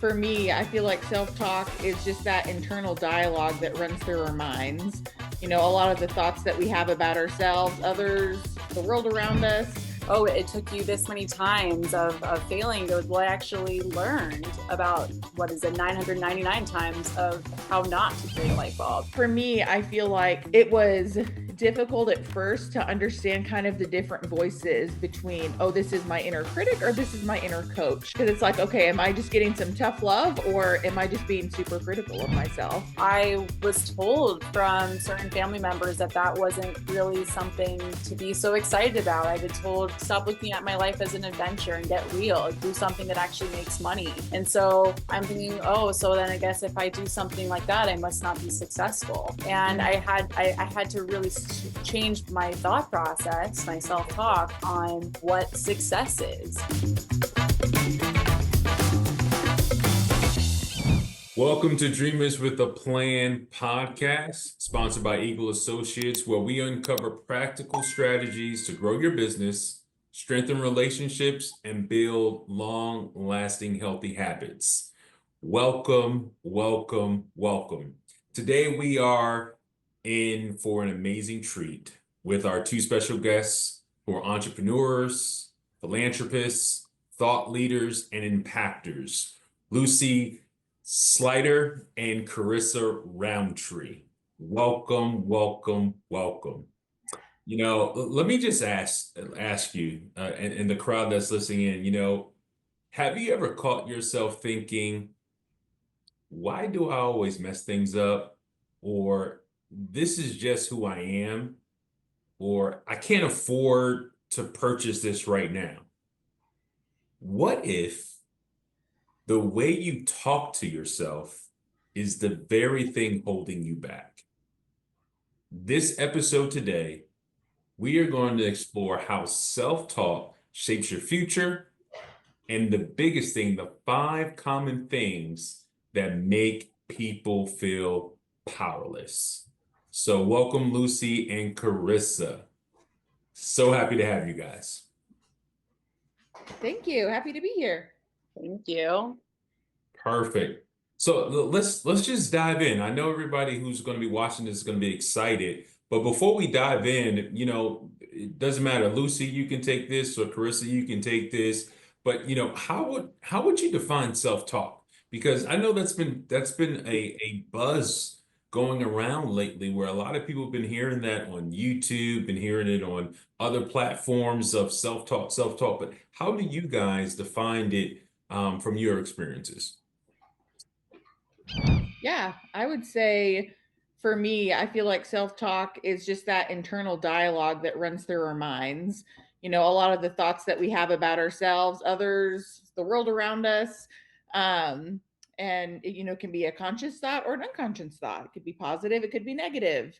For me, I feel like self-talk is just that internal dialogue that runs through our minds. A lot of the thoughts that we have about ourselves, others, the world around us. Oh, it took you this many times of failing. Well, I actually learned about, 999 times of how not to create a light bulb. For me, I feel like it was difficult at first to understand kind of the different voices between, oh, this is my inner critic or this is my inner coach. Because it's like, okay, am I just getting some tough love or am I just being super critical of myself? I was told from certain family members that wasn't really something to be so excited about. I've been told, stop looking at my life as an adventure and get real, do something that actually makes money. And so I'm thinking, oh, so then I guess if I do something like that, I must not be successful. And I had to really change my thought process, my self-talk on what success is. Welcome to Dreamers with a Plan podcast, sponsored by Eagle Associates, where we uncover practical strategies to grow your business, strengthen relationships, and build long-lasting healthy habits. Welcome, welcome, welcome. Today we are in for an amazing treat with our two special guests who are entrepreneurs, philanthropists, thought leaders, and impactors. Lucy Sliter and Karisa Routeree. Welcome, welcome, welcome. Let me just ask you, and the crowd that's listening in, have you ever caught yourself thinking, why do I always mess things up? Or this is just who I am? Or I can't afford to purchase this right now? What if the way you talk to yourself is the very thing holding you back? This episode today, we are going to explore how self-talk shapes your future, and the biggest thing, the 5 common things that make people feel powerless. So welcome, Lucy and Karisa. So happy to have you guys. Thank you. Happy to be here. Thank you. Perfect. So let's just dive in. I know everybody who's going to be watching this is going to be excited, but before we dive in, it doesn't matter. Lucy, you can take this, or Karisa, you can take this. But how would you define self-talk? Because I know that's been a buzz going around lately, where a lot of people have been hearing that on YouTube, been hearing it on other platforms of self-talk. But how do you guys define it from your experiences? Yeah, I would say for me, I feel like self-talk is just that internal dialogue that runs through our minds. A lot of the thoughts that we have about ourselves, others, the world around us. And it can be a conscious thought or an unconscious thought. It could be positive, it could be negative.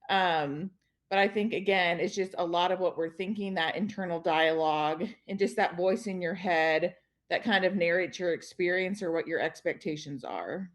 But I think, again, it's just a lot of what we're thinking, that internal dialogue and just that voice in your head that kind of narrates your experience or what your expectations are.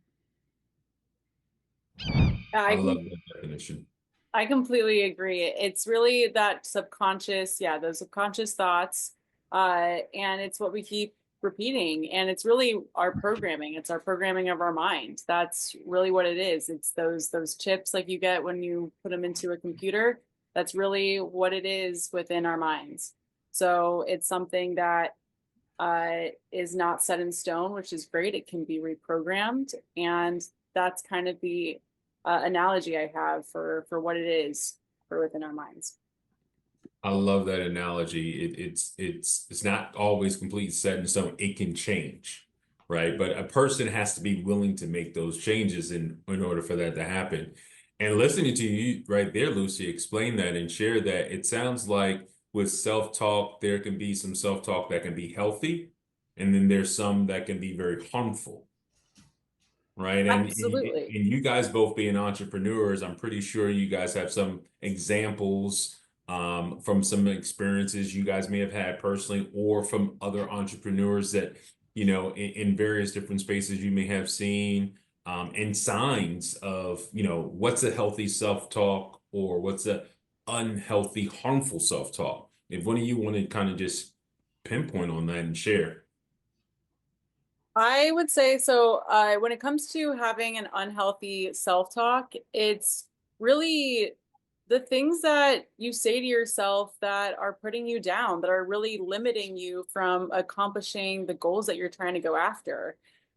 I love that definition. I completely agree. It's really that subconscious, those subconscious thoughts, and it's what we keep repeating. And it's really our programming. It's our programming of our mind. That's really what it is. It's those chips like you get when you put them into a computer. That's really what it is within our minds. So it's something that is not set in stone, which is great. It can be reprogrammed, and that's kind of the analogy I have for what it is for within our minds. I love that analogy. It's not always completely set in stone. It can change, right? But a person has to be willing to make those changes in order for that to happen. And listening to you right there, Lucy, explain that and share that, it sounds like with self-talk, there can be some self-talk that can be healthy, and then there's some that can be very harmful. Right. Absolutely. And you guys both being entrepreneurs, I'm pretty sure you guys have some examples from some experiences you guys may have had personally, or from other entrepreneurs that, in various different spaces you may have seen, and signs of, what's a healthy self-talk or what's a unhealthy, harmful self-talk. If one of you want to kind of just pinpoint on that and share. I would say so. When it comes to having an unhealthy self-talk, it's really the things that you say to yourself that are putting you down, that are really limiting you from accomplishing the goals that you're trying to go after.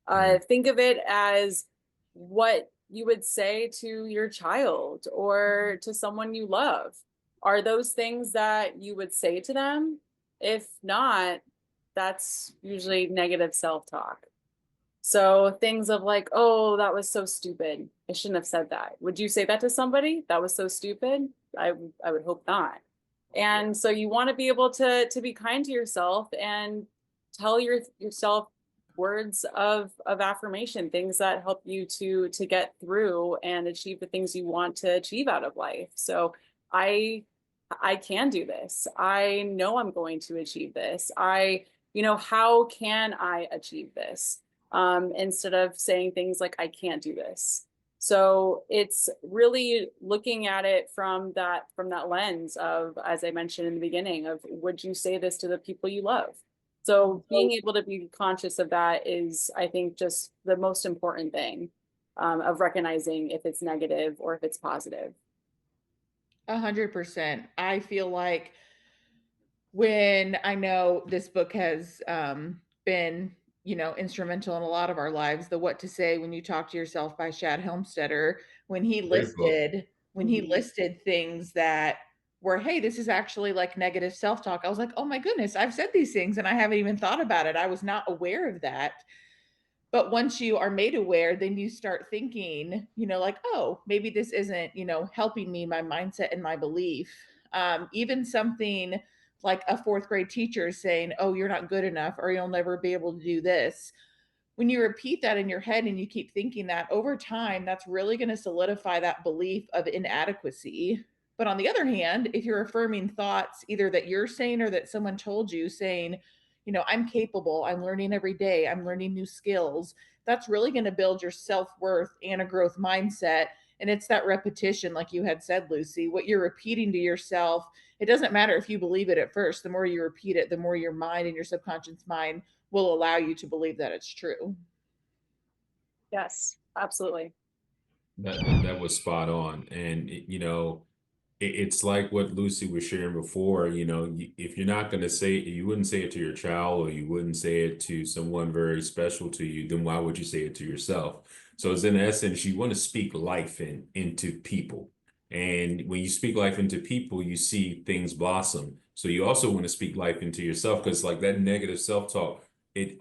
Mhm. Think of it as what you would say to your child or to someone you love. Are those things that you would say to them? If not, that's usually negative self-talk. So things of like, oh, that was so stupid. I shouldn't have said that. Would you say that to somebody? That was so stupid? I would hope not. And so you want to be able to be kind to yourself and tell yourself words of affirmation, things that help you to get through and achieve the things you want to achieve out of life. So I I can do this. I know I'm going to achieve this. How can I achieve this? Instead of saying things like, I can't do this. So it's really looking at it from that lens of, as I mentioned in the beginning, of would you say this to the people you love? So being able to be conscious of that is, I think, just the most important thing of recognizing if it's negative or if it's positive. 100%. I feel like when I know this book has been, instrumental in a lot of our lives, the What to Say When You Talk to Yourself by Shad Helmstetter, when he Great book. listed when he Mhm. listed things that were, hey, this is actually like negative self-talk. I was like, oh my goodness, I've said these things and I haven't even thought about it. I was not aware of that. But once you are made aware, then you start thinking, like, oh, maybe this isn't, helping me, my mindset and my belief. Even something like a fourth grade teacher saying, oh, you're not good enough, or you'll never be able to do this. When you repeat that in your head and you keep thinking that over time, that's really going to solidify that belief of inadequacy. But on the other hand, if you're affirming thoughts either that you're saying or that someone told you, saying, I'm capable, I'm learning every day, I'm learning new skills, that's really going to build your self worth and a growth mindset. And it's that repetition, like you had said, Lucy, what you're repeating to yourself. It doesn't matter if you believe it at first. The more you repeat it, the more your mind and your subconscious mind will allow you to believe that it's true. Yes, absolutely. That was spot on. And it's like what Lucy was sharing before, if you're not going to say it, you wouldn't say it to your child or you wouldn't say it to someone very special to you, then why would you say it to yourself? So it's in essence, you want to speak life into people. And when you speak life into people, you see things blossom. So you also want to speak life into yourself because like that negative self-talk, it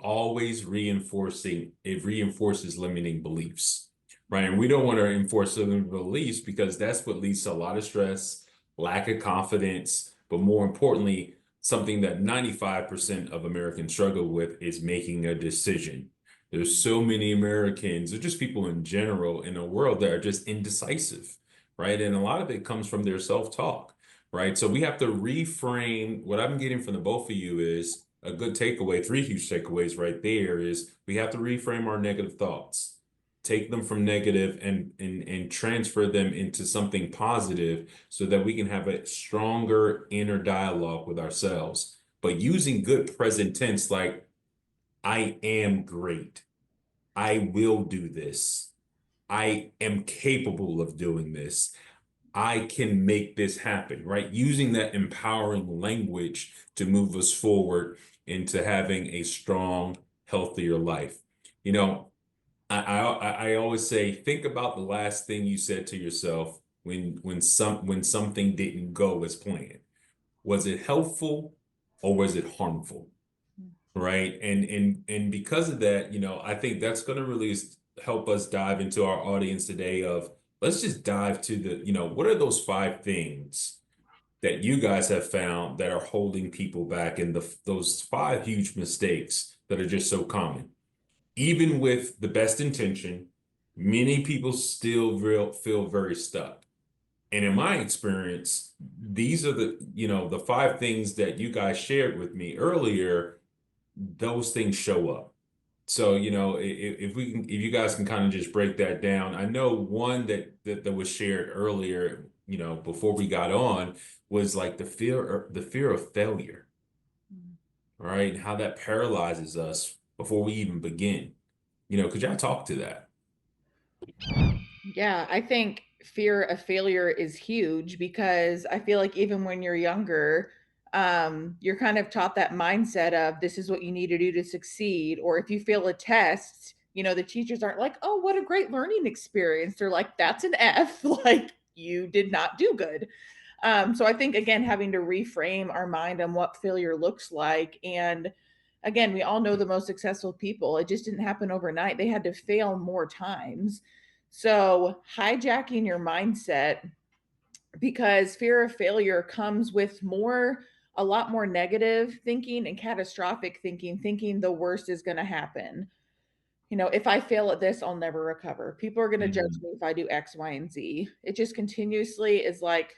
reinforces limiting beliefs, right? And we don't want to enforce limiting beliefs because that's what leads to a lot of stress, lack of confidence, but more importantly, something that 95% of Americans struggle with is making a decision. There's so many Americans, or just people in general in the world that are just indecisive, right? And a lot of it comes from their self-talk, right? So we have to reframe. What I'm getting from the both of you is a good takeaway, three huge takeaways right there is we have to reframe our negative thoughts, take them from negative and transfer them into something positive so that we can have a stronger inner dialogue with ourselves. But using good present tense like I am great. I will do this. I am capable of doing this. I can make this happen, right? Using that empowering language to move us forward into having a strong, healthier life. You know, I always say, think about the last thing you said to yourself when something didn't go as planned. Was it helpful or was it harmful? Right. And because of that, I think that's going to really help us dive into our audience today of let's just dive to what are those five things that you guys have found that are holding people back and those five huge mistakes that are just so common. Even with the best intention, many people still feel very stuck. And in my experience, these are the five things that you guys shared with me earlier, those things show up. So, if you guys can kind of just break that down. I know one that was shared earlier, before we got on was like the fear of failure, right? And how that paralyzes us before we even begin. Could y'all talk to that? Yeah, I think fear of failure is huge because I feel like even when you're younger, you're kind of taught that mindset of this is what you need to do to succeed. Or if you fail a test, the teachers aren't like, oh, what a great learning experience. They're like, that's an F, like you did not do good. So I think, again, having to reframe our mind on what failure looks like. And again, we all know the most successful people. It just didn't happen overnight. They had to fail more times. So hijacking your mindset, because fear of failure comes with a lot more negative thinking and catastrophic thinking, thinking the worst is going to happen. If I fail at this, I'll never recover. People are going to judge Mhm. me if I do X, Y, and Z. It just continuously is like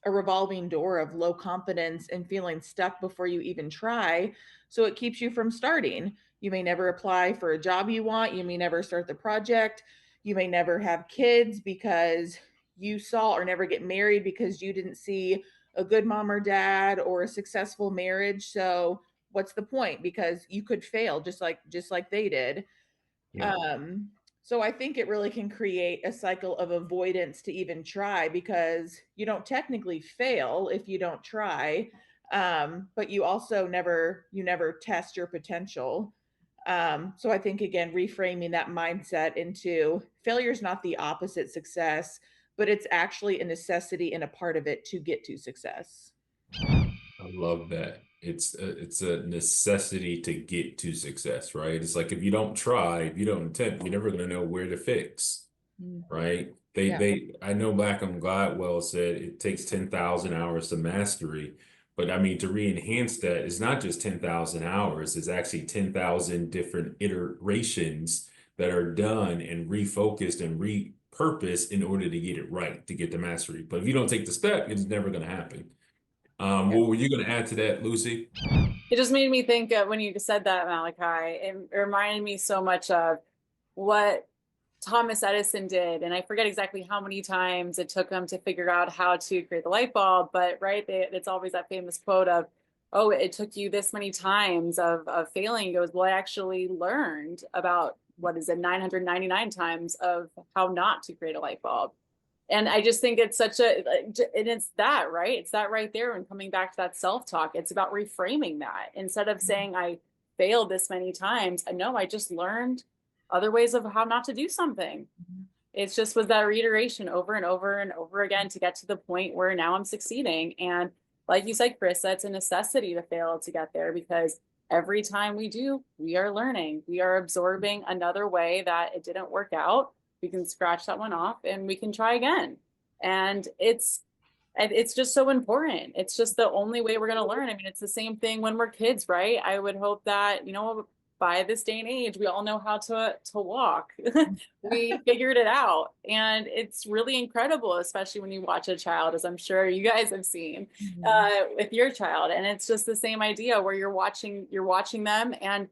a revolving door of low confidence and feeling stuck before you even try. So it keeps you from starting. You may never apply for a job you want. You may never start the project. You may never have kids because you saw, or never get married because you didn't see a good mom or dad or a successful marriage. So what's the point? Because you could fail just like they did. Yeah. um, so I think it really can create a cycle of avoidance to even try, because you don't technically fail if you don't try. But you never test your potential. So I think, again, reframing that mindset into failure is not the opposite success, but it's actually a necessity and a part of it to get to success. I love that. It's a necessity to get to success, right? It's like if you don't try, if you don't attempt, you're never going to know where to fix, Mm. right? Yeah. I know Malcolm Gladwell said it takes 10,000 hours to mastery, but I mean to re-enhance that is not just 10,000 hours, it's actually 10,000 different iterations that are done and refocused and repurposed in order to get it right, to get the mastery. But if you don't take the step, it's never going to happen. What were you going to add to that, Lucy? It just made me think of when you said that, Malachi, it reminded me so much of what Thomas Edison did. And I forget exactly how many times it took him to figure out how to create the light bulb, but right, it's always that famous quote of, oh, it took you this many times of failing. He goes, well, I actually learned about, what is it, 999 times of how not to create a light bulb. And I just think it's such a, and it's that, right? It's that right there. And coming back to that self-talk, it's about reframing that instead of saying I failed this many times. No, I just learned other ways of how not to do something. It's just was that reiteration over and over and over again to get to the point where now I'm succeeding. And like you said, Chris, that's a necessity to fail to get there, because every time we do, we are learning. We are absorbing another way that it didn't work out. We can scratch that one off and we can try again. And it's just so important. It's just the only way we're going to learn. I mean, it's the same thing when we're kids, right? I would hope that, by this day and age, we all know how to walk. We figured it out. And it's really incredible, especially when you watch a child, as I'm sure you guys have seen Mhm. with your child. And it's just the same idea where you're watching them, and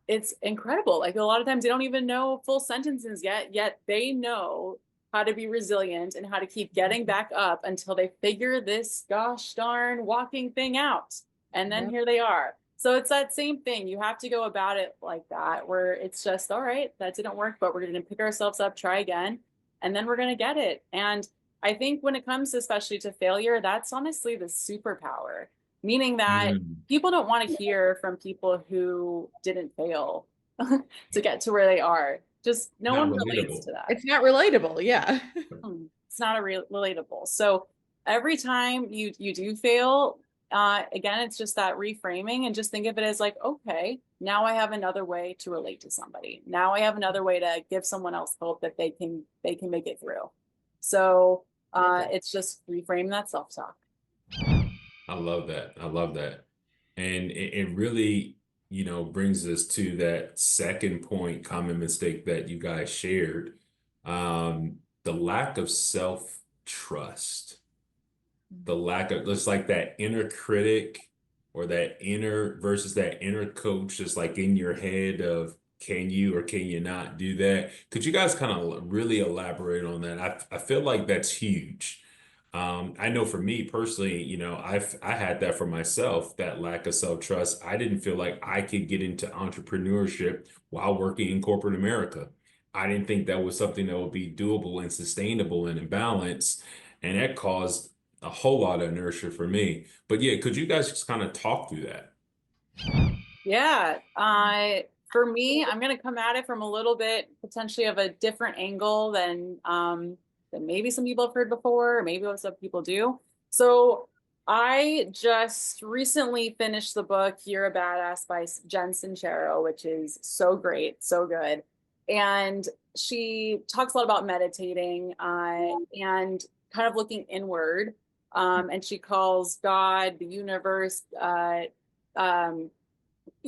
it's incredible. Like a lot of times they don't even know full sentences yet they know how to be resilient and how to keep getting back up until they figure this gosh darn walking thing out. And then Yep. here they are. So it's that same thing. You have to go about it like that, where it's just, all right, that didn't work, but we're going to pick ourselves up, try again, and then we're going to get it. And I think when it comes especially to failure, that's honestly the superpower, meaning that Mm, people don't want to hear from people who didn't fail to get to where they are. Just no not one relates relatable. to that. It's not relatable. Yeah. It's not relatable. So every time you do fail, again, it's just that reframing, and just think of it as like, okay, now I have another way to relate to somebody. Now I have another way to give someone else hope that they can make it through. So Perfect. it's just reframe that self-talk. I love that. I love that. And it really, brings us to that second point, common mistake that you guys shared. The lack of self-trust, the lack of, it's like that inner critic or that inner versus that inner coach, just like in your head of, can you or can you not do that? Could you guys kind of really elaborate on that? I feel like that's huge. I know for me personally, I had that for myself, that lack of self-trust. I didn't feel like I could get into entrepreneurship while working in corporate America. I didn't think that was something that would be doable and sustainable and in balance. And that caused a whole lot of inertia for me. But yeah, could you guys just kind of talk through that? Yeah. For me, I'm going to come at it from a little bit potentially of a different angle than maybe some people have heard before, or maybe what some people do. So I just recently finished the book You're a Badass by Jen Sincero, which is so great, so good. And she talks a lot about meditating and kind of looking inward. And she calls God, the universe, um,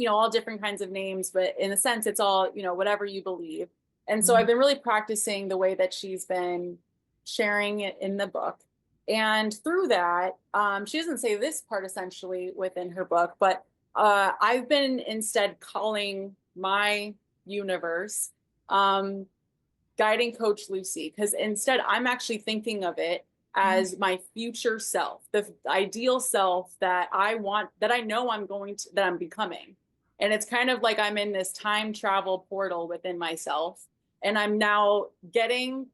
all different kinds of names, but in a sense, it's all, whatever you believe. And so I've been really practicing the way that she's been sharing it in the book. And through that, she doesn't say this part essentially within her book, but I've been instead calling my universe guiding coach Lucy, because instead I'm actually thinking of it as my future self, the ideal self that I want, that I know that I'm becoming. And it's kind of like I'm in this time travel portal within myself. And I'm now getting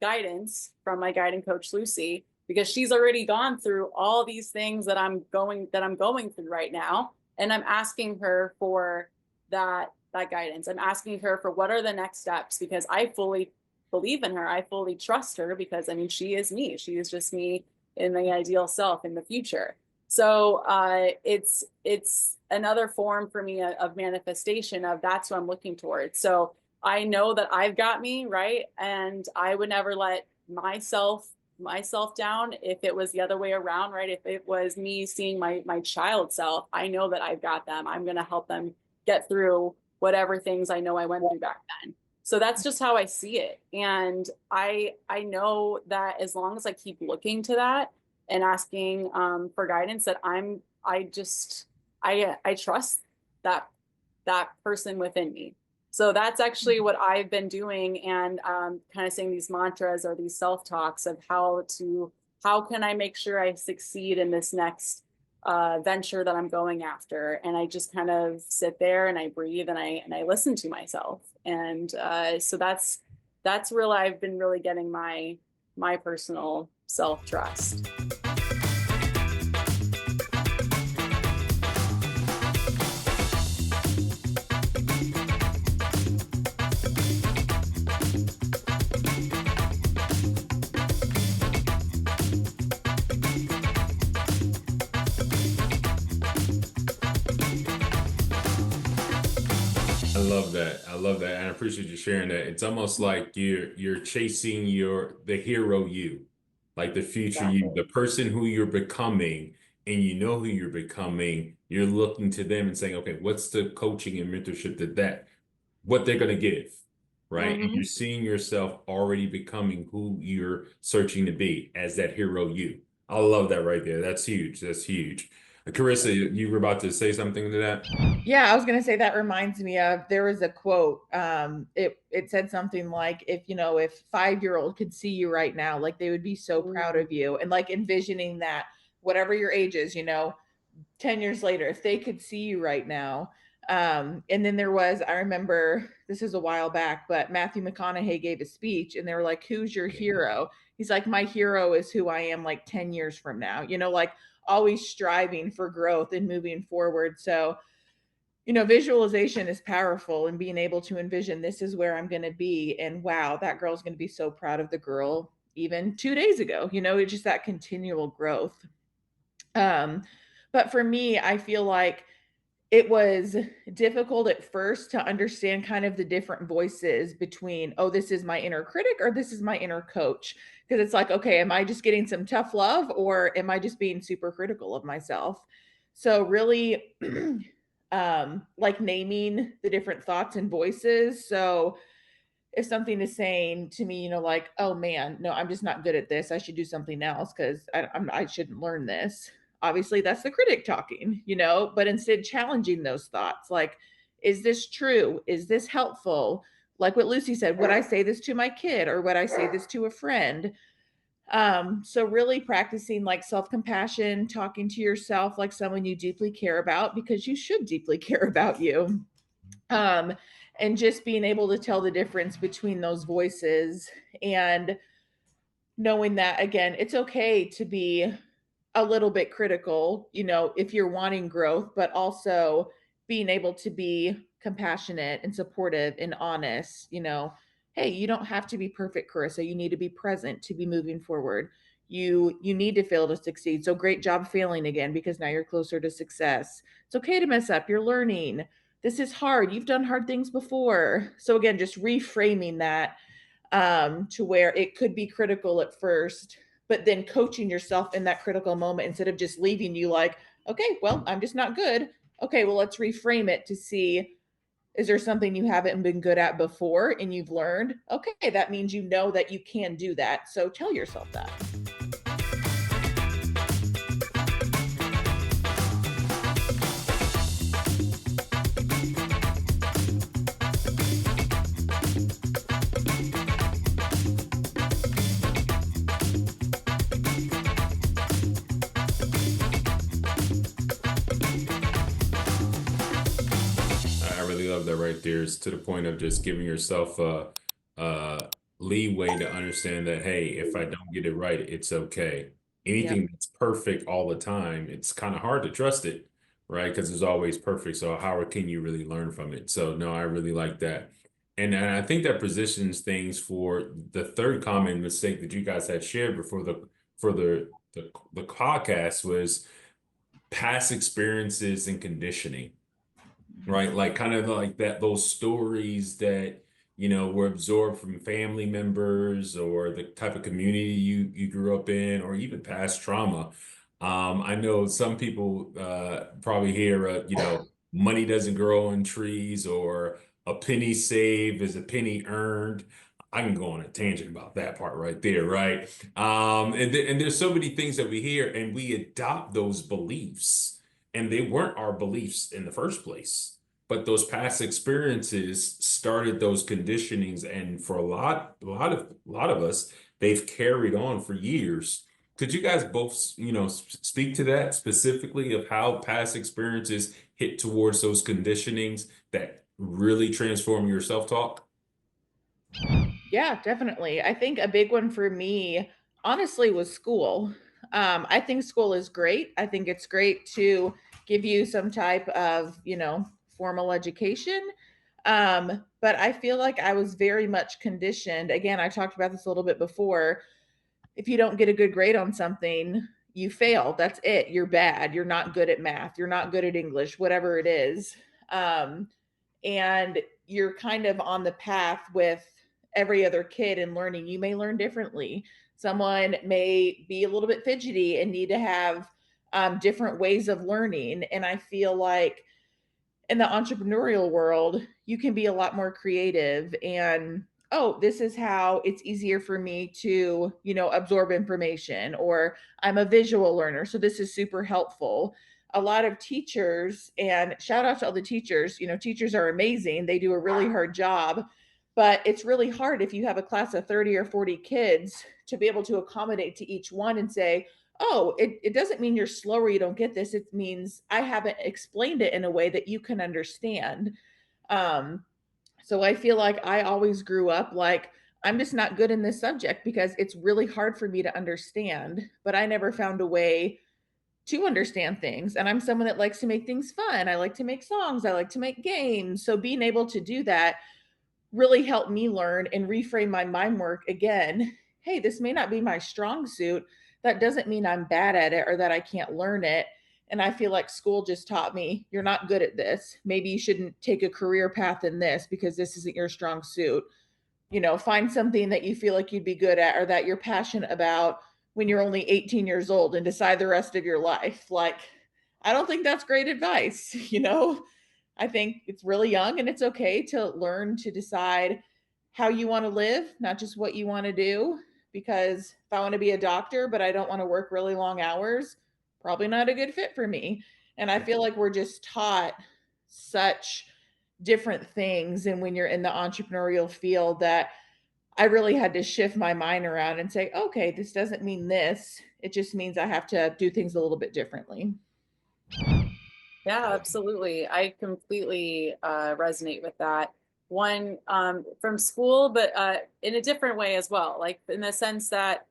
guidance from my guiding coach Lucy, because she's already gone through all these things that I'm going through right now. And I'm asking her for that guidance. I'm asking her for what are the next steps, because I fully believe in her. I fully trust her, because I mean, she is me. She is just me in the ideal self in the future. So it's another form for me of manifestation of that's what I'm looking towards. So I know that I've got me right, and I would never let myself down if it was the other way around, right? If it was me seeing my child self, I know that I've got them. I'm going to help them get through whatever things I know I went through back then. So that's just how I see it. And I know that as long as I keep looking to that and asking for guidance, that I trust that person within me. So that's actually what I've been doing, and kind of saying these mantras or these self-talks of how can I make sure I succeed in this next venture that I'm going after. And I just kind of sit there and I breathe and I listen to myself. And so that's where I've been really getting my personal self-trust. I love that. I love that. And I appreciate you sharing that. It's almost like you're chasing the hero you, like the future you, Exactly. the person who you're becoming, and you know who you're becoming. You're looking to them and saying, okay, what's the coaching and mentorship what they're gonna give, right? And Mm-hmm. you're seeing yourself already becoming who you're searching to be as that hero you. I love that right there. That's huge. That's huge. Carissa, you were about to say something to that? Yeah, I was gonna say that reminds me of there was a quote. It said something like, if 5-year-old could see you right now, like they would be so proud of you, and like envisioning that whatever your age is, 10 years later, if they could see you right now. And then I remember this is a while back, but Matthew McConaughey gave a speech and they were like, who's your hero? He's like, my hero is who I am like 10 years from now, like always striving for growth and moving forward. So, visualization is powerful, and being able to envision this is where I'm going to be. And wow, that girl's going to be so proud of the girl even 2 days ago. It's just that continual growth. Um, but for me, I feel like it was difficult at first to understand kind of the different voices between, oh, this is my inner critic or this is my inner coach. Because it's like, okay, am I just getting some tough love or am I just being super critical of myself? So, really, like naming the different thoughts and voices. So, if something is saying to me, like, oh man, no, I'm just not good at this. I should do something else because I shouldn't learn this. Obviously, that's the critic talking, but instead challenging those thoughts like, is this true? Is this helpful? Like what Lucy said, would I say this to my kid or would I say this to a friend? So really practicing like self-compassion, talking to yourself like someone you deeply care about, because you should deeply care about you. Um, and just being able to tell the difference between those voices, and knowing that again, it's okay to be a little bit critical, if you're wanting growth, but also being able to be compassionate and supportive and honest. Hey, you don't have to be perfect, Karissa. You need to be present to be moving forward. You need to fail to succeed. So great job failing again, because now you're closer to success. It's okay to mess up. You're learning. This is hard. You've done hard things before. So again, just reframing that, to where it could be critical at first, but then coaching yourself in that critical moment instead of just leaving you like, okay, well, I'm just not good. Okay, well, let's reframe it to see, is there something you haven't been good at before and you've learned? Okay, that means you know that you can do that. So tell yourself that. I really love that right there. It's to the point of just giving yourself a leeway to understand that, hey, if I don't get it right, it's okay. Yep. Anything that's perfect all the time, it's kind of hard to trust it, right? Because it's always perfect. So how can you really learn from it? So no, I really like that. And I think that positions things for the third common mistake that you guys had shared before the podcast was past experiences and conditioning, right? Like kind of like that, those stories that, were absorbed from family members or the type of community you grew up in, or even past trauma. I know some people probably hear, money doesn't grow on trees, or a penny saved is a penny earned. I can go on a tangent about that part right there, right? And there's so many things that we hear and we adopt those beliefs, and they weren't our beliefs in the first place, but those past experiences started those conditionings, and for a lot of us, they've carried on for years. Could you guys both, speak to that specifically of how past experiences hit towards those conditionings that really transform your self-talk? Yeah, definitely. I think a big one for me, honestly, was school. I think school is great. I think it's great to give you some type of, formal education. But I feel like I was very much conditioned. Again, I talked about this a little bit before. If you don't get a good grade on something, you fail. That's it. You're bad. You're not good at math. You're not good at English, whatever it is. Um, and you're kind of on the path with every other kid in learning. You may learn differently. Someone may be a little bit fidgety and need to have different ways of learning. And I feel like in the entrepreneurial world, you can be a lot more creative and, oh, this is how it's easier for me to, absorb information, or I'm a visual learner. So this is super helpful. A lot of teachers, and shout out to all the teachers, teachers are amazing. They do a really hard job, but it's really hard if you have a class of 30 or 40 kids to be able to accommodate to each one and say, oh, it doesn't mean you're slow or you don't get this. It means I haven't explained it in a way that you can understand. Um, so I feel like I always grew up like, I'm just not good in this subject because it's really hard for me to understand, but I never found a way to understand things. And I'm someone that likes to make things fun. I like to make songs. I like to make games. So being able to do that really helped me learn and reframe my mind work again. Hey, this may not be my strong suit. That doesn't mean I'm bad at it or that I can't learn it. And I feel like school just taught me, you're not good at this. Maybe you shouldn't take a career path in this because this isn't your strong suit. Find something that you feel like you'd be good at or that you're passionate about when you're only 18 years old, and decide the rest of your life. Like, I don't think that's great advice, I think it's really young and it's okay to learn to decide how you want to live, not just what you want to do. Because if I want to be a doctor, but I don't want to work really long hours, probably not a good fit for me. And I feel like we're just taught such different things. And when you're in the entrepreneurial field, that I really had to shift my mind around and say, okay, this doesn't mean this. It just means I have to do things a little bit differently. Yeah, absolutely. I completely resonate with that. One from school, but in a different way as well. Like in the sense that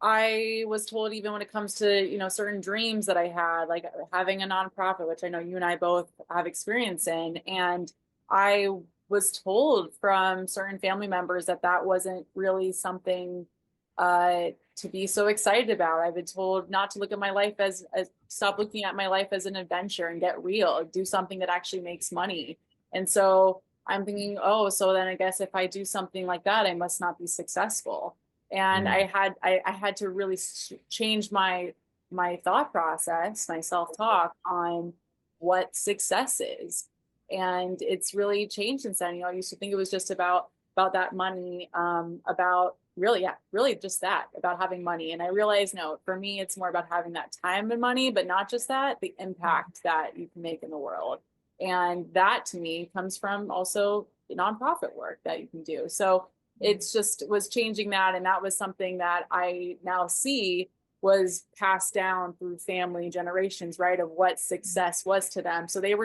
I was told, even when it comes to, certain dreams that I had, like having a nonprofit, which I know you and I both have experience in. And I was told from certain family members that that wasn't really something to be so excited about. I've been told not to look at my life as stop looking at my life as an adventure and get real, do something that actually makes money. And so I'm thinking, oh, so then I guess if I do something like that, I must not be successful. And Mm. I had to really change my thought process, my self-talk on what success is. And it's really changed since then. I used to think it was just about that money, about really, yeah, really just that, about having money. And I realized, no, for me, it's more about having that time and money, but not just that, the impact that you can make in the world. And that to me comes from also the nonprofit work that you can do. So it's just was changing that. And that was something that I now see was passed down through family generations, right? Of what success was to them. So they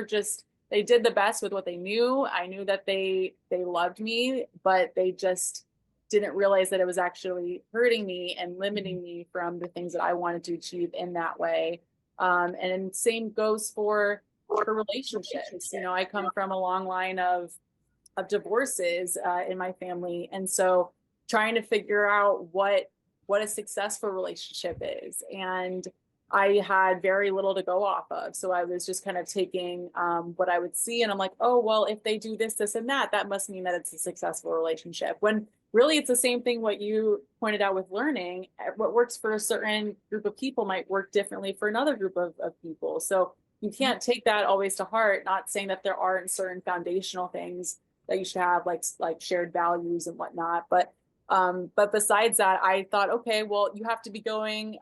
did the best with what they knew. I knew that they loved me, but they just didn't realize that it was actually hurting me and limiting me from the things that I wanted to achieve in that way. And same goes for relationships. I come from a long line of divorces in my family, and so trying to figure out what a successful relationship is. And I had very little to go off of, so I was just kind of taking what I would see, and I'm like, oh well, if they do this and that must mean that it's a successful relationship, when really it's the same thing. What you pointed out with learning, what works for a certain group of people might work differently for another group of people. So you can't take that always to heart. Not saying that there aren't certain foundational things that you should have, like shared values and whatnot, but besides that, I thought, okay, well, you have to be going,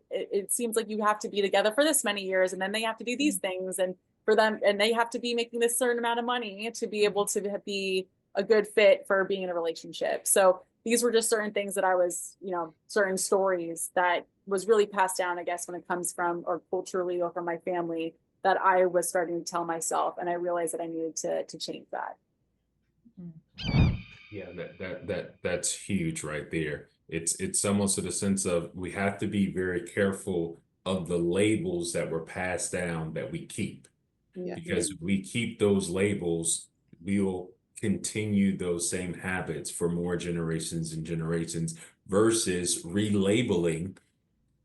it seems like you have to be together for this many years, and then they have to do these things, and for them, and they have to be making this certain amount of money to be able to be a good fit for being in a relationship. So these were just certain things that I was, certain stories that was really passed down, I guess, when it comes from, or culturally, or from my family, that I was starting to tell myself, and I realized that I needed to change that. Yeah, that's huge right there. It's almost to the sense of we have to be very careful of the labels that were passed down that we keep. Yeah. Because if we keep those labels, we'll continue those same habits for more generations and generations versus relabeling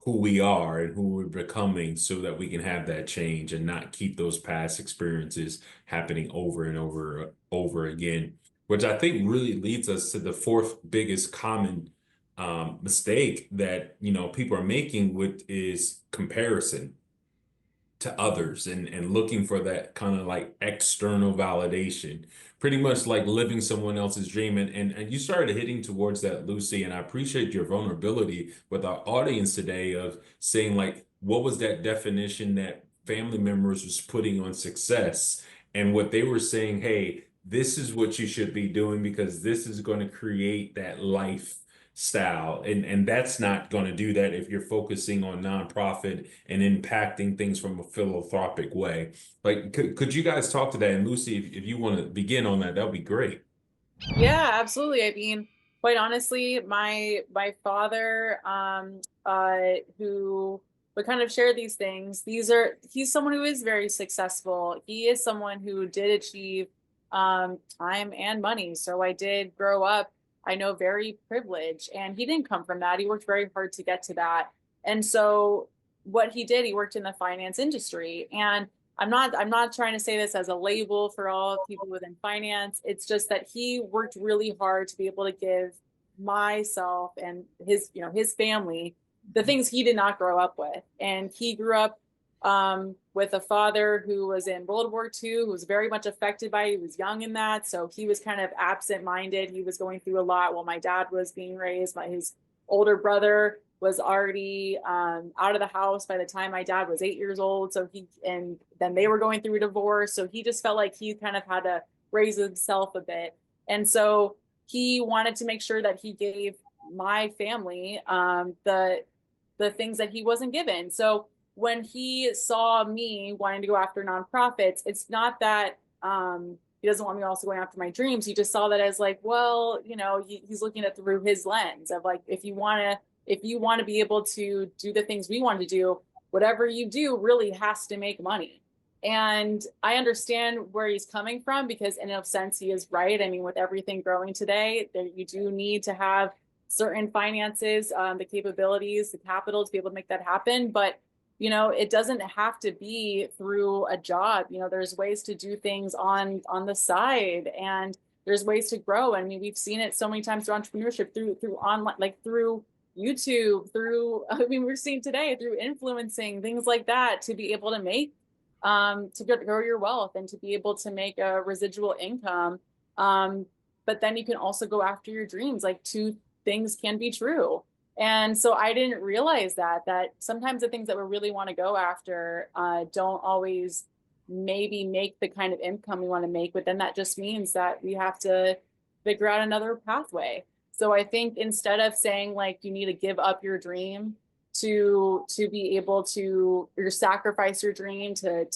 who we are and who we're becoming so that we can have that change and not keep those past experiences happening over and over again, which I think really leads us to the fourth biggest common mistake that people are making, which is comparison to others and looking for that kind of like external validation, pretty much like living someone else's dream. And you started hitting towards that, Lucy, and I appreciate your vulnerability with our audience today of saying like, what was that definition that family members was putting on success and what they were saying, hey, this is what you should be doing because this is going to create that life style, and that's not going to do that if you're focusing on nonprofit and impacting things from a philanthropic way. Like, could you guys talk to that? And Lucy, if you want to begin on that, that would be great. Yeah, absolutely. I mean, quite honestly, my father, who would kind of share these things. He's someone who is very successful. He is someone who did achieve time and money. So I did grow up, I know, very privileged, and he didn't come from that. He worked very hard to get to that. And so what he did, he worked in the finance industry. And I'm not trying to say this as a label for all people within finance. It's just that he worked really hard to be able to give myself and his family the things he did not grow up with. And he grew up with a father who was in World War II, who was very much affected by it. He was young in that. So he was kind of absent-minded. He was going through a lot while my dad was being raised. His older brother was already out of the house by the time my dad was 8 years old. And then they were going through a divorce. So he just felt like he kind of had to raise himself a bit. And so he wanted to make sure that he gave my family the things that he wasn't given. So when he saw me wanting to go after nonprofits, it's not that he doesn't want me also going after my dreams. He just saw that as like, well, he's looking at through his lens of like, if you want to be able to do the things we want to do, whatever you do really has to make money. And I understand where he's coming from, because in a sense he is right. I mean, with everything growing today, there, you do need to have certain finances, the capabilities, the capital to be able to make that happen. But it doesn't have to be through a job. There's ways to do things on the side, and there's ways to grow. I mean, we've seen it so many times through entrepreneurship, through online, like through YouTube, through, I mean, we're seeing today through influencing, things like that, to be able to make to grow your wealth and to be able to make a residual income. But then you can also go after your dreams. Like, two things can be true. And so I didn't realize that sometimes the things that we really want to go after don't always maybe make the kind of income we want to make, but then that just means that we have to figure out another pathway. So I think instead of saying like you need to give up your dream to be able to, or sacrifice your dream to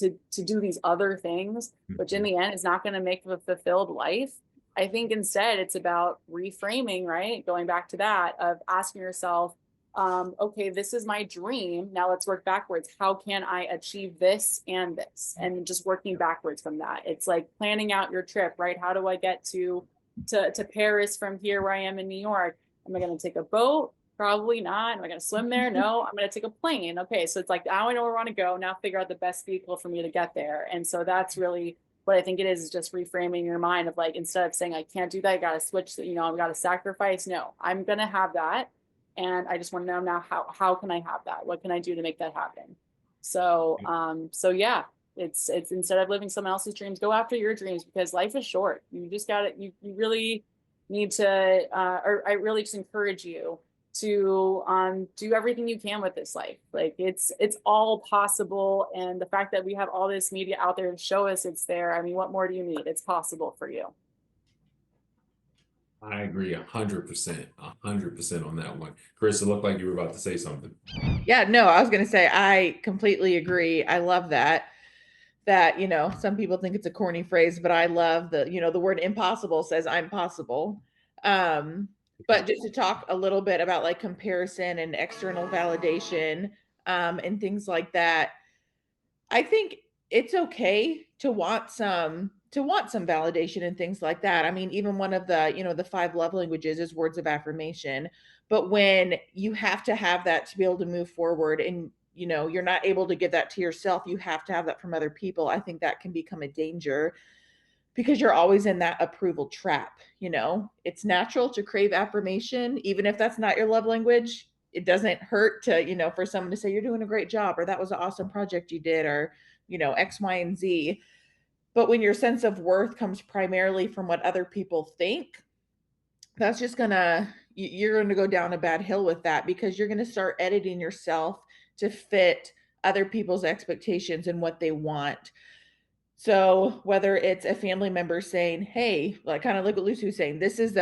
do these other things, which in the end is not going to make a fulfilled life, I think instead it's about reframing, right? Going back to that of asking yourself, okay, this is my dream. Now let's work backwards. How can I achieve this and this? And just working backwards from that. It's like planning out your trip, right? How do I get to Paris from here where I am in New York? Am I going to take a boat? Probably not. Am I going to swim there? No, I'm going to take a plane. Okay. So it's like, now I know where I want to go. Now figure out the best vehicle for me to get there. And so that's really what I think it is just reframing your mind of like, instead of saying, I can't do that, I got to switch, I've got to sacrifice. No, I'm going to have that. And I just want to know now, how can I have that? What can I do to make that happen? So, yeah, it's instead of living someone else's dreams, go after your dreams, because life is short. You just got to, you really need to, or I really just encourage you to do everything you can with this life. Like it's all possible. And the fact that we have all this media out there to show us it's there, I mean, what more do you need? It's possible for you. I agree 100%, 100% on that one. Chris, it looked like you were about to say something. Yeah, no, I was going to say, I completely agree. I love that, some people think it's a corny phrase, but I love the word impossible says I'm possible. But just to talk a little bit about like comparison and external validation, and things like that, I think it's okay to want some validation and things like that. I mean, even one of the 5 love languages is words of affirmation. But when you have to have that to be able to move forward, and you're not able to give that to yourself, you have to have that from other people, I think that can become a danger, because you're always in that approval trap. It's natural to crave affirmation, even if that's not your love language. It doesn't hurt to, for someone to say you're doing a great job, or that was an awesome project you did, or X, Y, and Z. But when your sense of worth comes primarily from what other people think, that's just you're gonna go down a bad hill with that, because you're gonna start editing yourself to fit other people's expectations and what they want. So whether it's a family member saying, hey, like kind of like what Lucy was saying, this is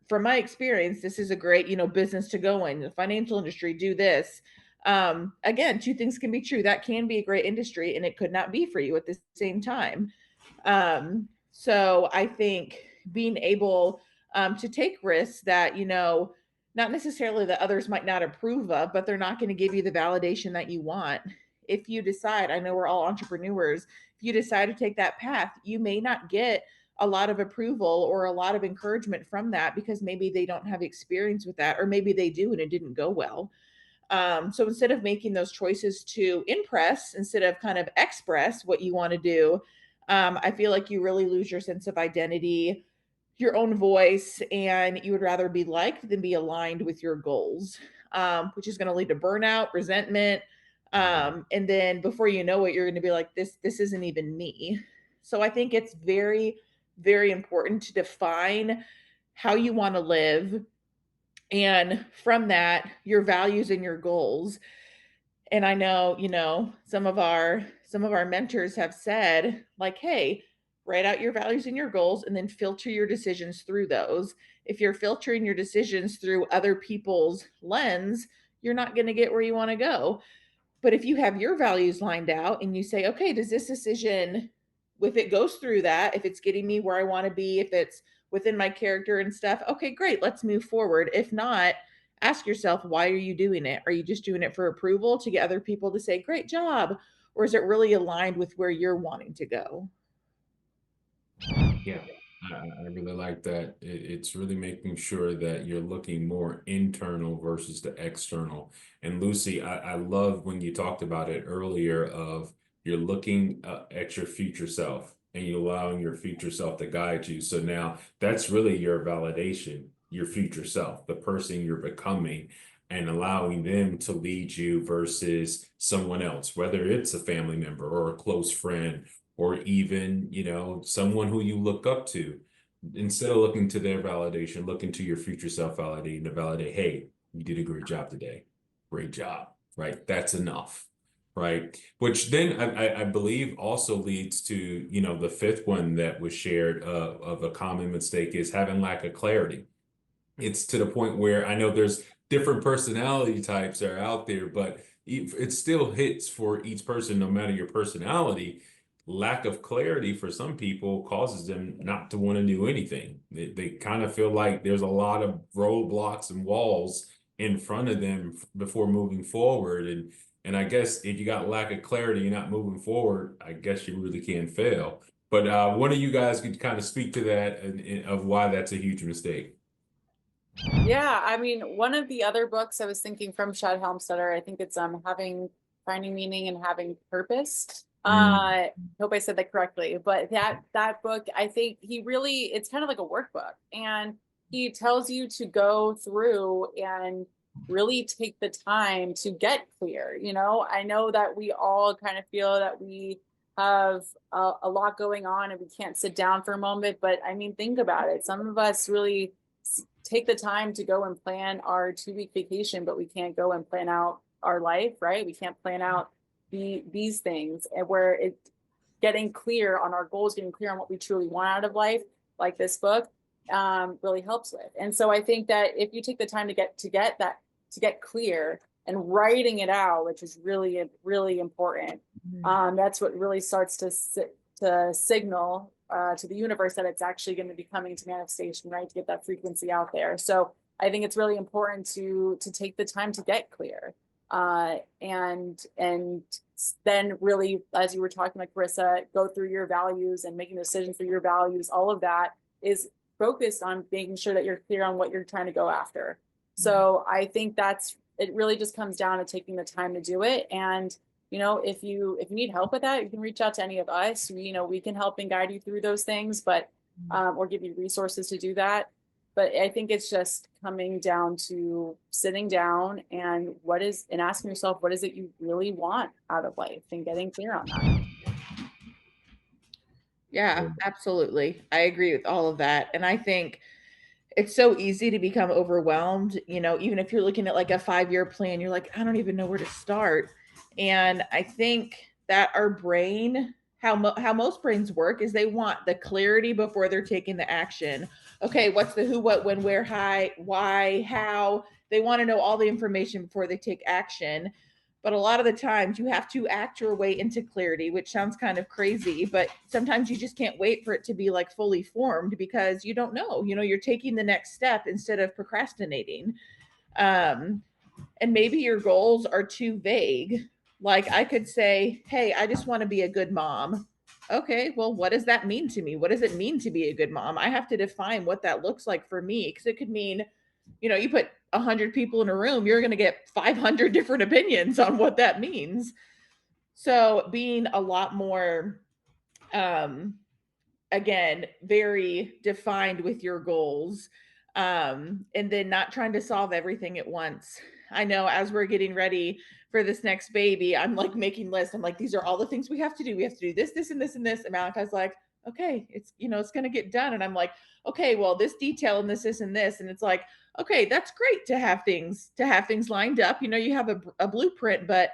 from my experience, this is a great, business to go in the financial industry, do this. Again, 2 things can be true. That can be a great industry, and it could not be for you at the same time. So I think being able to take risks that, not necessarily that others might not approve of, but they're not going to give you the validation that you want. If you decide, I know we're all entrepreneurs, if you decide to take that path, you may not get a lot of approval or a lot of encouragement from that, because maybe they don't have experience with that, or maybe they do and it didn't go well. So instead of making those choices to impress, instead of kind of express what you want to do, I feel like you really lose your sense of identity, your own voice, and you would rather be liked than be aligned with your goals, which is going to lead to burnout, resentment. And then before you know it, you're going to be like, this isn't even me. So I think it's very, very important to define how you want to live, and from that, your values and your goals. And I know, some of our mentors have said like, hey, write out your values and your goals and then filter your decisions through those. If you're filtering your decisions through other people's lens, you're not going to get where you want to go. But if you have your values lined out and you say, okay, does this decision, if it goes through that, if it's getting me where I want to be, if it's within my character and stuff, okay, great, let's move forward. If not, ask yourself, why are you doing it? Are you just doing it for approval to get other people to say, great job? Or is it really aligned with where you're wanting to go? Yeah, I really like that. It's really making sure that you're looking more internal versus the external. And Lucy, I love when you talked about it earlier of you're looking at your future self and you're allowing your future self to guide you. So now that's really your validation, your future self, the person you're becoming, and allowing them to lead you versus someone else, whether it's a family member or a close friend or even, someone who you look up to. Instead of looking to their validation, look into your future self validating to validate, hey, you did a great job today. Great job, right? That's enough, right? Which then I believe also leads to, the fifth one that was shared of a common mistake is having lack of clarity. It's to the point where I know there's different personality types that are out there, but it still hits for each person, no matter your personality. Lack of clarity for some people causes them not to want to do anything. They kind of feel like there's a lot of roadblocks and walls in front of them before moving forward. And I guess if you got lack of clarity, you're not moving forward, I guess you really can fail. But one of you guys could kind of speak to that of why that's a huge mistake. Yeah, I mean, one of the other books I was thinking from Shad Helmstetter, I think it's having finding meaning and having purpose. Mm. Hope I said that correctly. But that book, I think he really it's kind of like a workbook, and he tells you to go through and really take the time to get clear. I know that we all kind of feel that we have a lot going on and we can't sit down for a moment, but I mean, think about it. Some of us really take the time to go and plan our 2-week vacation, but we can't go and plan out our life, right? We can't plan out these things, and where it getting clear on our goals, getting clear on what we truly want out of life, like this book, really helps with. And so I think that if you take the time to get clear and writing it out, which is really, really important, that's what really starts to signal to the universe that it's actually going to be coming to manifestation, right? To get that frequency out there. So I think it's really important to take the time to get clear, and then really, as you were talking about, Karissa, go through your values and making decisions for your values. All of that is focused on making sure that you're clear on what you're trying to go after. So I think it really just comes down to taking the time to do it. And if you need help with that, you can reach out to any of us. We can help and guide you through those things, but or give you resources to do that. But I think it's just coming down to sitting down and asking yourself, what is it you really want out of life, and getting clear on that. Yeah, absolutely. I agree with all of that. And I think it's so easy to become overwhelmed, even if you're looking at like a 5-year plan, you're like, I don't even know where to start. And I think that our brain, how most brains work is they want the clarity before they're taking the action. Okay, what's the who, what, when, where, why, how? They want to know all the information before they take action. But a lot of the times you have to act your way into clarity, which sounds kind of crazy, but sometimes you just can't wait for it to be like fully formed because you don't know. You're taking the next step instead of procrastinating. Um, and maybe your goals are too vague. Like I could say, hey, I just want to be a good mom. Okay, well, what does that mean to me? What does it mean to be a good mom? I have to define what that looks like for me, because it could mean, you put 100 people in a room, you're going to get 500 different opinions on what that means. So being a lot more, um, again, very defined with your goals, and then not trying to solve everything at once. I know as we're getting ready for this next baby, I'm like making lists. I'm like, these are all the things we have to do. We have to do this, this, and this, and this. And Malachi's like, okay, it's going to get done. And I'm like, okay, well, this detail and this, and this. And it's like, okay, that's great to have things lined up. You have a blueprint, but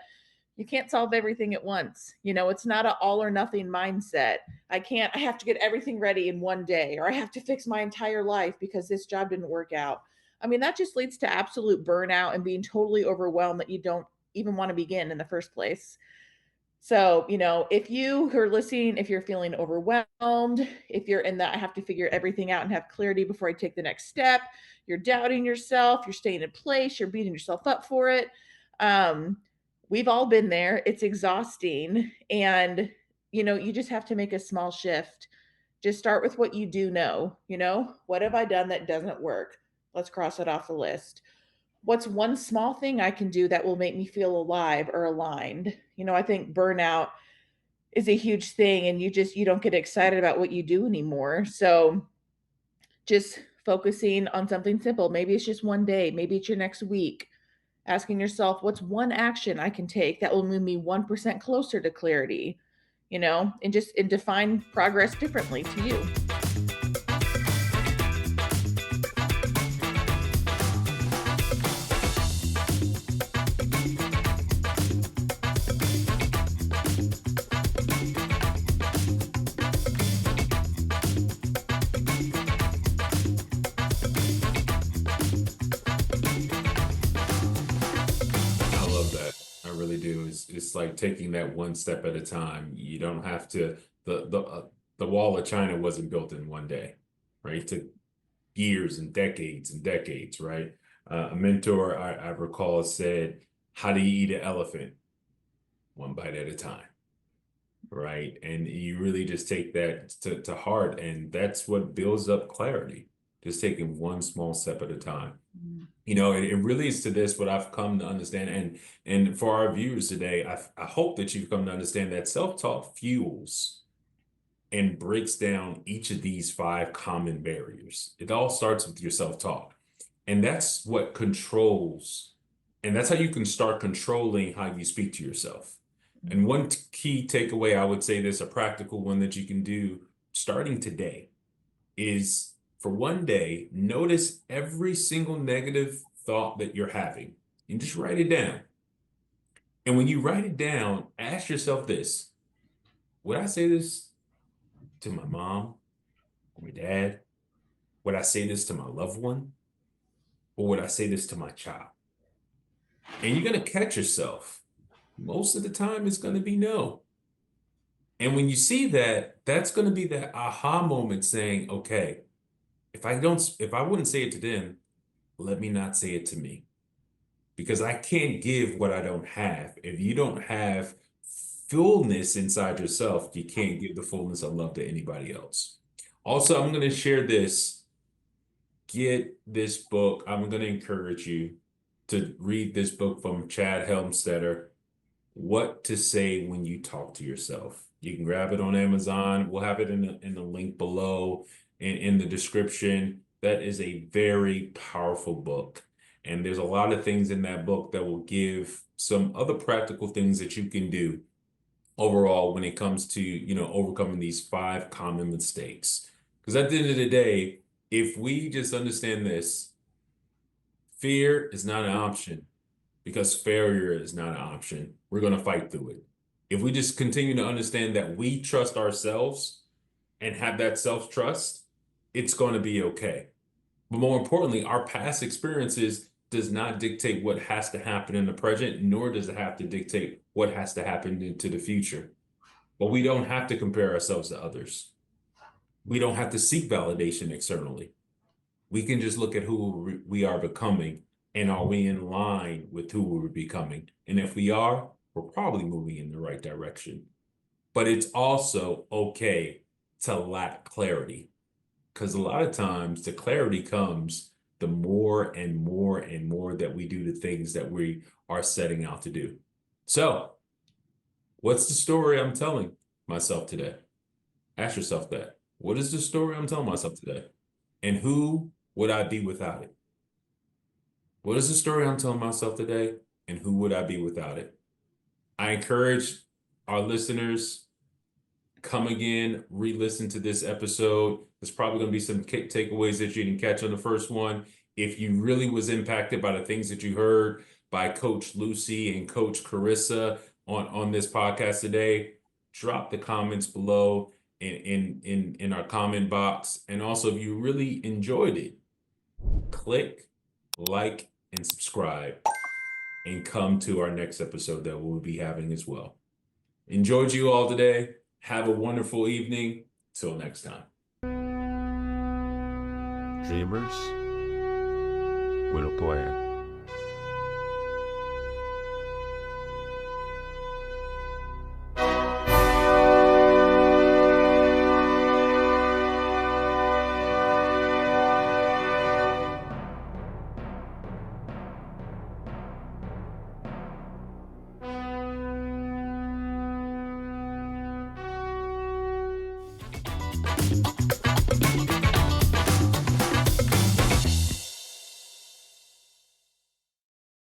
You can't solve everything at once. It's not an all or nothing mindset. I have to get everything ready in one day, or I have to fix my entire life because this job didn't work out. I mean, that just leads to absolute burnout and being totally overwhelmed that you don't even want to begin in the first place. So, if you who are listening, if you're feeling overwhelmed, if you're in that, I have to figure everything out and have clarity before I take the next step, you're doubting yourself, you're staying in place, you're beating yourself up for it. Um, we've all been there. It's exhausting. And, you just have to make a small shift. Just start with what you do know. What have I done that doesn't work? Let's cross it off the list. What's one small thing I can do that will make me feel alive or aligned? I think burnout is a huge thing, and you don't get excited about what you do anymore. So just focusing on something simple. Maybe it's just one day, maybe it's your next week. Asking yourself, what's one action I can take that will move me 1% closer to clarity? And define progress differently to you. I love that. I really do. It's like taking that one step at a time. You don't have to. The wall of China wasn't built in one day, right? It took years and decades, right? A mentor I recall said, "How do you eat an elephant? One bite at a time." Right. And you really just take that to heart. And that's what builds up clarity, just taking one small step at a time. It really is to this what I've come to understand. And for our viewers today, I hope that you've come to understand that self-talk fuels and breaks down each of these 5 common barriers. It all starts with your self-talk. And that's what controls, and that's how you can start controlling how you speak to yourself. And one key takeaway, I would say this, a practical one that you can do starting today is for one day, notice every single negative thought that you're having and just write it down. And when you write it down, ask yourself this: would I say this to my mom or my dad? Would I say this to my loved one? Or would I say this to my child? And you're going to catch yourself. Most of the time, it's going to be no. And when you see that, that's going to be that aha moment saying, okay, if I wouldn't say it to them, let me not say it to me. Because I can't give what I don't have. If you don't have fullness inside yourself, you can't give the fullness of love to anybody else. Also, I'm going to share this. Get this book. I'm going to encourage you to read this book from Chad Helmstetter, What to Say When You Talk to Yourself. You can grab it on Amazon. We'll have it in the link below in the description. That is a very powerful book. And there's a lot of things in that book that will give some other practical things that you can do overall when it comes to, overcoming these 5 common mistakes. Because at the end of the day, if we just understand this, fear is not an option because failure is not an option. We're going to fight through it. If we just continue to understand that we trust ourselves and have that self-trust, it's going to be okay. But more importantly, our past experiences does not dictate what has to happen in the present, nor does it have to dictate what has to happen into the future. But we don't have to compare ourselves to others. We don't have to seek validation externally. We can just look at who we are becoming, and are we in line with who we're becoming? And if we are, we're probably moving in the right direction. But it's also okay to lack clarity, because a lot of times the clarity comes the more and more and more that we do the things that we are setting out to do. So, what's the story I'm telling myself today? Ask yourself that. What is the story I'm telling myself today? And who would I be without it? What is the story I'm telling myself today? And who would I be without it? I encourage our listeners, come again, re-listen to this episode. There's probably going to be some takeaways that you didn't catch on the first one. If you really was impacted by the things that you heard by Coach Lucy and Coach Karisa on this podcast today, drop the comments below in our comment box. And also, if you really enjoyed it, click like and subscribe and come to our next episode that we'll be having as well. Enjoyed you all today. Have a wonderful evening. Till next time. Dreamers with a plan.